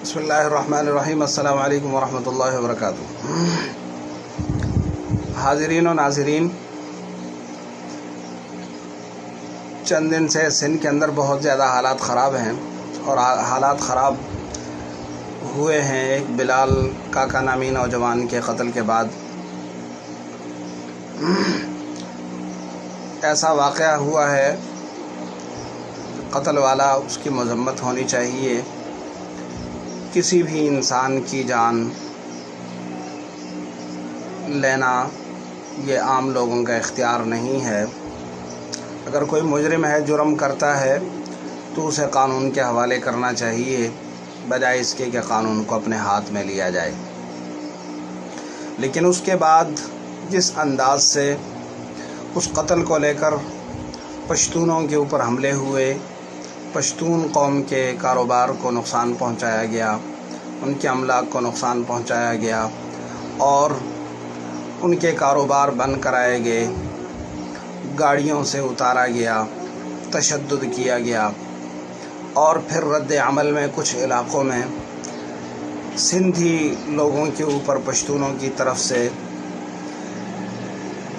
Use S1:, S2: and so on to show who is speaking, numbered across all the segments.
S1: بسم اللہ الرحمن الرحیم۔ السلام علیکم ورحمۃ اللہ وبرکاتہ۔ حاضرین و ناظرین، چند دن سے سندھ کے اندر بہت زیادہ حالات خراب ہیں اور حالات خراب ہوئے ہیں ایک بلال کاکا نامی نوجوان کے قتل کے بعد۔ ایسا واقعہ ہوا ہے، قتل والا اس کی مذمت ہونی چاہیے۔ کسی بھی انسان کی جان لینا یہ عام لوگوں کا اختیار نہیں ہے۔ اگر کوئی مجرم ہے، جرم کرتا ہے تو اسے قانون کے حوالے کرنا چاہیے، بجائے اس کے کہ قانون کو اپنے ہاتھ میں لیا جائے۔ لیکن اس کے بعد جس انداز سے اس قتل کو لے کر پشتونوں کے اوپر حملے ہوئے، پشتون قوم کے کاروبار کو نقصان پہنچایا گیا، ان کے املاک کو نقصان پہنچایا گیا اور ان کے کاروبار بند کرائے گئے، گاڑیوں سے اتارا گیا، تشدد کیا گیا، اور پھر رد عمل میں کچھ علاقوں میں سندھی لوگوں کے اوپر پشتونوں کی طرف سے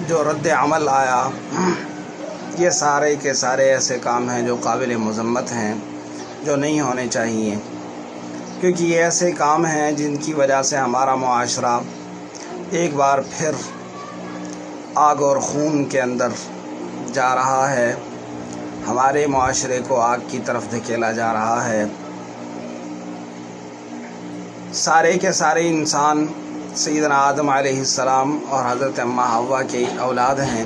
S1: جو رد عمل آیا، یہ سارے کے سارے ایسے کام ہیں جو قابل مذمت ہیں، جو نہیں ہونے چاہیے، کیونکہ یہ ایسے کام ہیں جن کی وجہ سے ہمارا معاشرہ ایک بار پھر آگ اور خون کے اندر جا رہا ہے، ہمارے معاشرے کو آگ کی طرف دھکیلا جا رہا ہے۔ سارے کے سارے انسان سیدنا آدم علیہ السلام اور حضرت اماں حوا کی اولاد ہیں،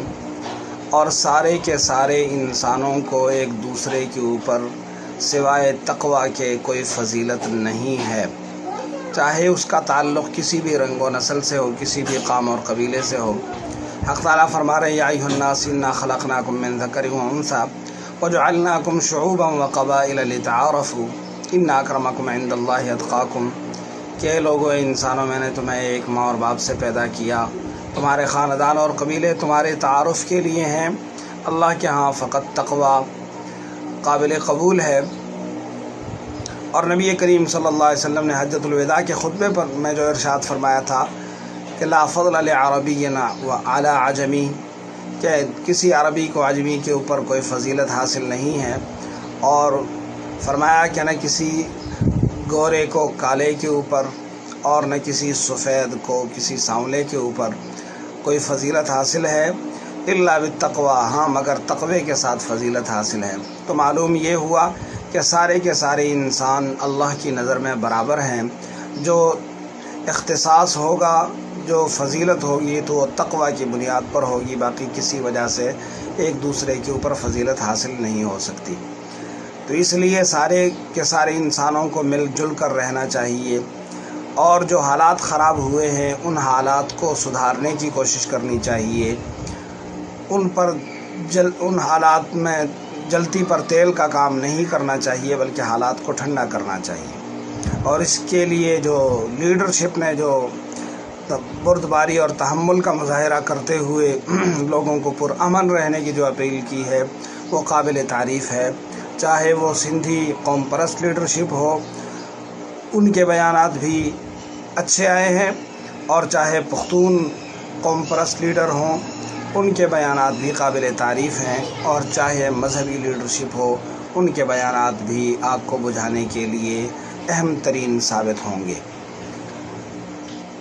S1: اور سارے کے سارے انسانوں کو ایک دوسرے کے اوپر سوائے تقوی کے کوئی فضیلت نہیں ہے، چاہے اس کا تعلق کسی بھی رنگ و نسل سے ہو، کسی بھی قوم اور قبیلے سے ہو۔ حق تعالیٰ فرما رہے ہیں، یا ایھا الناس انا خلقناکم من ذکر و انثی وجعلناکم شعوبا وقبائل لتعارفوا ان اکرمکم عند اللہ اتقاکم، کہ لوگو انسانوں، میں نے تمہیں ایک ماں اور باپ سے پیدا کیا، تمہارے خاندان اور قبیلے تمہارے تعارف کے لیے ہیں، اللہ کے ہاں فقط تقوی قابل قبول ہے۔ اور نبی کریم صلی اللہ علیہ وسلم نے حجۃ الوداع کے خطبے پر میں جو ارشاد فرمایا تھا کہ لا فضل لعربی علی عجمی، کہ کسی عربی کو عجمی کے اوپر کوئی فضیلت حاصل نہیں ہے، اور فرمایا کہ نہ کسی گورے کو کالے کے اوپر اور نہ کسی سفید کو کسی سانولے کے اوپر کوئی فضیلت حاصل ہے، الا بالتقوی، ہاں مگر تقوی کے ساتھ فضیلت حاصل ہے۔ تو معلوم یہ ہوا کہ سارے کے سارے انسان اللہ کی نظر میں برابر ہیں۔ جو اختصاص ہوگا، جو فضیلت ہوگی تو وہ تقوی کی بنیاد پر ہوگی، باقی کسی وجہ سے ایک دوسرے کے اوپر فضیلت حاصل نہیں ہو سکتی۔ تو اس لیے سارے کے سارے انسانوں کو مل جل کر رہنا چاہیے، اور جو حالات خراب ہوئے ہیں ان حالات کو سدھارنے کی کوشش کرنی چاہیے، ان حالات میں جلتی پر تیل کا کام نہیں کرنا چاہیے، بلکہ حالات کو ٹھنڈا کرنا چاہیے۔ اور اس کے لیے جو لیڈرشپ نے جو بردباری اور تحمل کا مظاہرہ کرتے ہوئے لوگوں کو پرامن رہنے کی جو اپیل کی ہے، وہ قابل تعریف ہے۔ چاہے وہ سندھی قوم پرست لیڈرشپ ہو، ان کے بیانات بھی اچھے آئے ہیں، اور چاہے پختون قوم پرست لیڈر ہوں، ان کے بیانات بھی قابل تعریف ہیں، اور چاہے مذہبی لیڈرشپ ہو، ان کے بیانات بھی آگ کو بجھانے کے لیے اہم ترین ثابت ہوں گے۔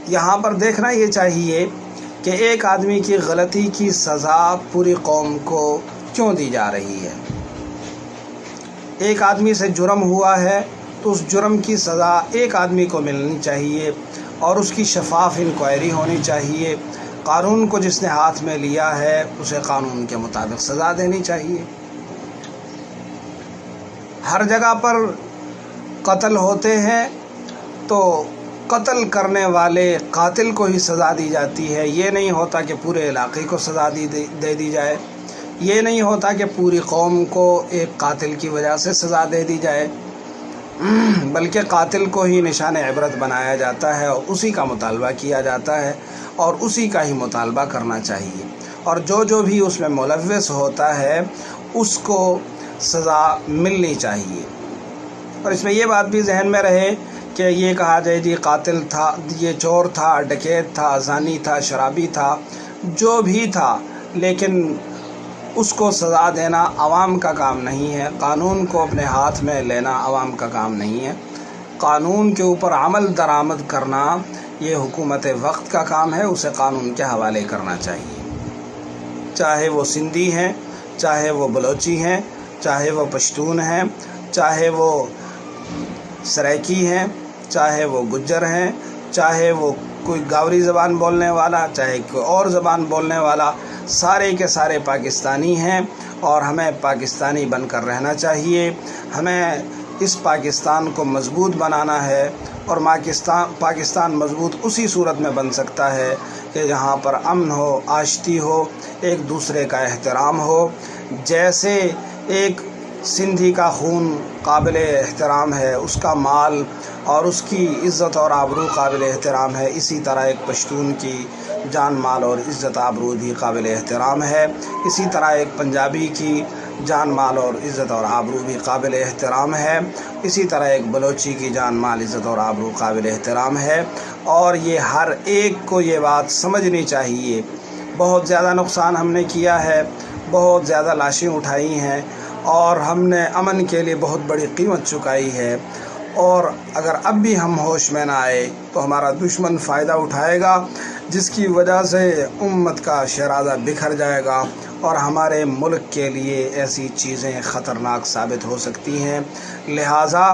S1: یہاں پر دیکھنا یہ چاہیے کہ ایک آدمی کی غلطی کی سزا پوری قوم کو کیوں دی جا رہی ہے۔ ایک آدمی سے جرم ہوا ہے تو اس جرم کی سزا ایک آدمی کو ملنی چاہیے، اور اس کی شفاف انکوائری ہونی چاہیے۔ قانون کو جس نے ہاتھ میں لیا ہے اسے قانون کے مطابق سزا دینی چاہیے۔ ہر جگہ پر قتل ہوتے ہیں تو قتل کرنے والے قاتل کو ہی سزا دی جاتی ہے، یہ نہیں ہوتا کہ پورے علاقے کو سزا دے دی جائے، یہ نہیں ہوتا کہ پوری قوم کو ایک قاتل کی وجہ سے سزا دے دی جائے، بلکہ قاتل کو ہی نشان عبرت بنایا جاتا ہے اور اسی کا مطالبہ کیا جاتا ہے، اور اسی کا ہی مطالبہ کرنا چاہیے، اور جو بھی اس میں ملوث ہوتا ہے اس کو سزا ملنی چاہیے۔ اور اس میں یہ بات بھی ذہن میں رہے کہ کہ یہ کہا جائے جی قاتل تھا، یہ چور تھا، ڈکیت تھا، زانی تھا، شرابی تھا، جو بھی تھا، لیکن اس کو سزا دینا عوام کا کام نہیں ہے، قانون کو اپنے ہاتھ میں لینا عوام کا کام نہیں ہے، قانون کے اوپر عمل درآمد کرنا یہ حکومت وقت کا کام ہے، اسے قانون کے حوالے کرنا چاہیے، چاہے وہ سندھی ہیں، چاہے وہ بلوچی ہیں، چاہے وہ پشتون ہیں، چاہے وہ سرائکی ہیں، چاہے وہ گجر ہیں، چاہے وہ کوئی گاوری زبان بولنے والا، چاہے کوئی اور زبان بولنے والا، سارے کے سارے پاکستانی ہیں اور ہمیں پاکستانی بن کر رہنا چاہیے۔ ہمیں اس پاکستان کو مضبوط بنانا ہے، اور پاکستان مضبوط اسی صورت میں بن سکتا ہے کہ جہاں پر امن ہو، آشتی ہو، ایک دوسرے کا احترام ہو۔ جیسے ایک سندھی کا خون قابل احترام ہے، اس کا مال اور اس کی عزت اور آبرو قابل احترام ہے، اسی طرح ایک پشتون کی جان مال اور عزت آبرو بھی قابل احترام ہے، اسی طرح ایک پنجابی کی جان مال اور عزت اور آبرو بھی قابل احترام ہے، اسی طرح ایک بلوچی کی جان مال عزت اور آبرو قابل احترام ہے، اور یہ ہر ایک کو یہ بات سمجھنی چاہیے۔ بہت زیادہ نقصان ہم نے کیا ہے، بہت زیادہ لاشیں اٹھائی ہیں، اور ہم نے امن کے لیے بہت بڑی قیمت چکائی ہے، اور اگر اب بھی ہم ہوش میں نہ آئے تو ہمارا دشمن فائدہ اٹھائے گا، جس کی وجہ سے امت کا شیرازہ بکھر جائے گا، اور ہمارے ملک کے لیے ایسی چیزیں خطرناک ثابت ہو سکتی ہیں۔ لہٰذا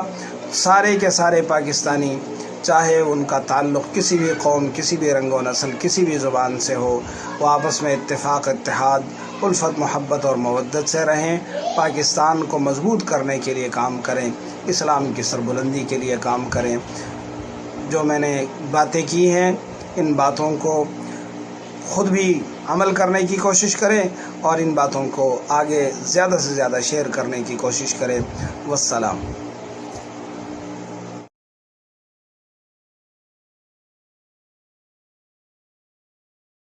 S1: سارے کے سارے پاکستانی، چاہے ان کا تعلق کسی بھی قوم، کسی بھی رنگ و نسل، کسی بھی زبان سے ہو، وہ آپس میں اتفاق، اتحاد، الفت، محبت اور مودت سے رہیں، پاکستان کو مضبوط کرنے کے لیے کام کریں، اسلام کی سربلندی کے لیے کام کریں۔ جو میں نے باتیں کی ہیں، ان باتوں کو خود بھی عمل کرنے کی کوشش کریں، اور ان باتوں کو آگے زیادہ سے زیادہ شیئر کرنے کی کوشش کریں۔ والسلام۔